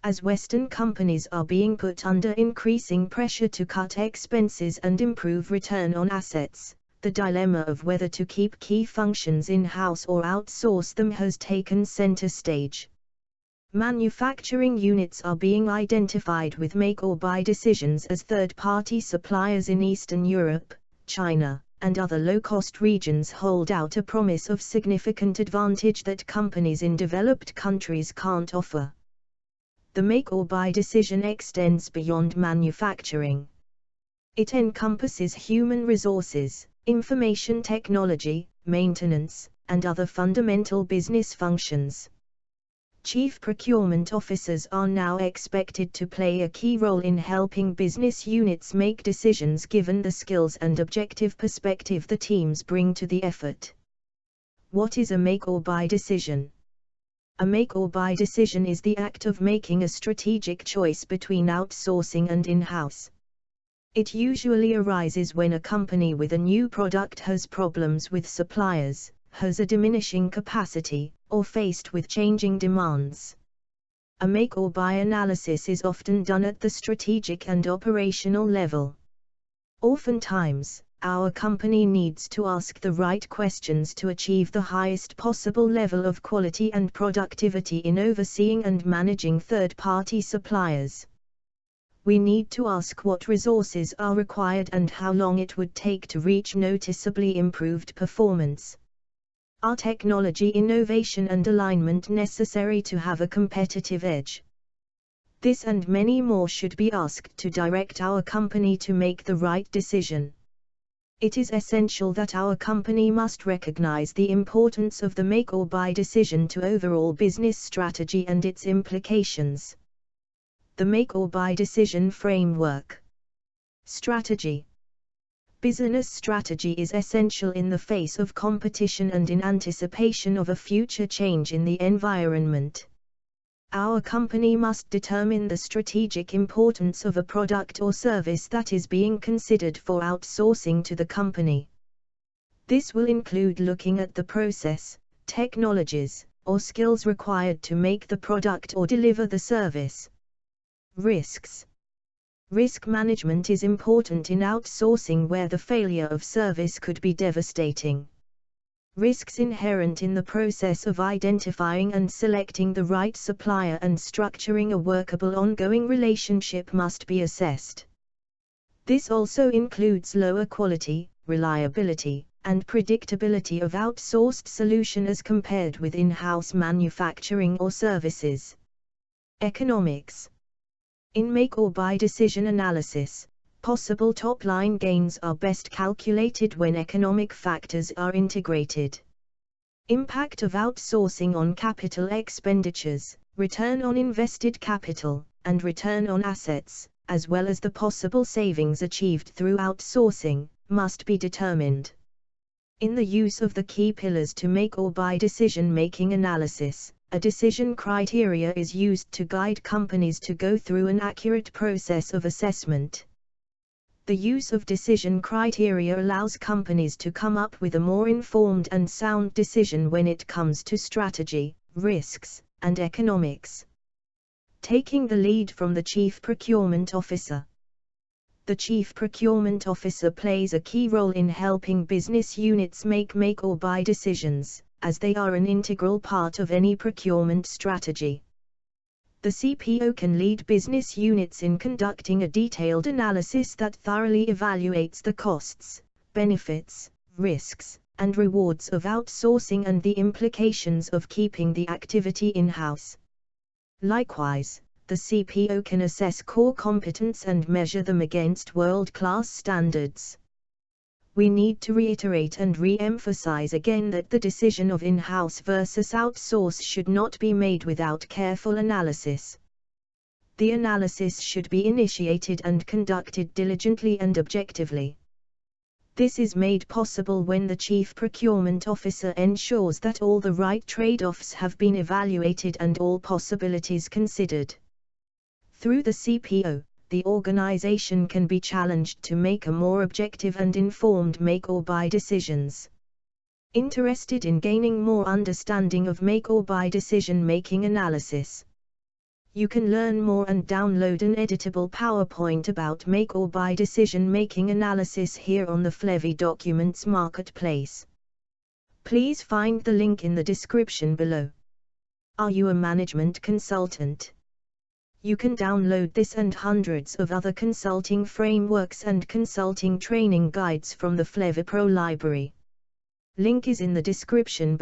As Western companies are being put under increasing pressure to cut expenses and improve return on assets, the dilemma of whether to keep key functions in-house or outsource them has taken center stage. Manufacturing units are being identified with make-or-buy decisions as third-party suppliers in Eastern Europe, China, and other low-cost regions hold out a promise of significant advantage that companies in developed countries can't offer. The make-or-buy decision extends beyond manufacturing. It encompasses human resources, information technology, maintenance, and other fundamental business functions. Chief Procurement Officers are now expected to play a key role in helping business units make decisions given the skills and objective perspective the teams bring to the effort. What is a make-or-buy decision? A make-or-buy decision is the act of making a strategic choice between outsourcing and in-house. It usually arises when a company with a new product has problems with suppliers, has a diminishing capacity, or faced with changing demands. A make-or-buy analysis is often done at the strategic and operational level. Oftentimes, our company needs to ask the right questions to achieve the highest possible level of quality and productivity in overseeing and managing third-party suppliers. We need to ask what resources are required and how long it would take to reach noticeably improved performance. Are technology innovation and alignment necessary to have a competitive edge? This and many more should be asked to direct our company to make the right decision. It is essential that our company must recognize the importance of the make-or-buy decision to overall business strategy and its implications. The make-or-buy decision framework. Strategy. Business strategy is essential in the face of competition and in anticipation of a future change in the environment. Our company must determine the strategic importance of a product or service that is being considered for outsourcing to the company. This will include looking at the process, technologies, or skills required to make the product or deliver the service. Risks. Risk management is important in outsourcing where the failure of service could be devastating. Risks inherent in the process of identifying and selecting the right supplier and structuring a workable ongoing relationship must be assessed. This also includes lower quality, reliability, and predictability of outsourced solution as compared with in-house manufacturing or services. Economics. In make-or-buy decision analysis, possible top-line gains are best calculated when economic factors are integrated. Impact of outsourcing on capital expenditures, return on invested capital, and return on assets, as well as the possible savings achieved through outsourcing, must be determined. In the use of the key pillars to make-or-buy decision-making analysis, a decision criteria is used to guide companies to go through an accurate process of assessment. The use of decision criteria allows companies to come up with a more informed and sound decision when it comes to strategy, risks, and economics. Taking the lead from the Chief Procurement Officer. The Chief Procurement Officer plays a key role in helping business units make or buy decisions, as they are an integral part of any procurement strategy. The CPO can lead business units in conducting a detailed analysis that thoroughly evaluates the costs, benefits, risks, and rewards of outsourcing and the implications of keeping the activity in-house. Likewise, the CPO can assess core competence and measure them against world-class standards. We need to reiterate and re-emphasize again that the decision of in-house versus outsource should not be made without careful analysis. The analysis should be initiated and conducted diligently and objectively. This is made possible when the Chief Procurement Officer ensures that all the right trade-offs have been evaluated and all possibilities considered. Through the CPO, the organization can be challenged to make a more objective and informed make-or-buy decisions. Interested in gaining more understanding of make-or-buy decision-making analysis? You can learn more and download an editable PowerPoint about make or buy decision-making analysis here on the Flevy Documents Marketplace. Please find the link in the description below. Are you a management consultant? You can download this and hundreds of other consulting frameworks and consulting training guides from the Flevy Pro library. Link is in the description below.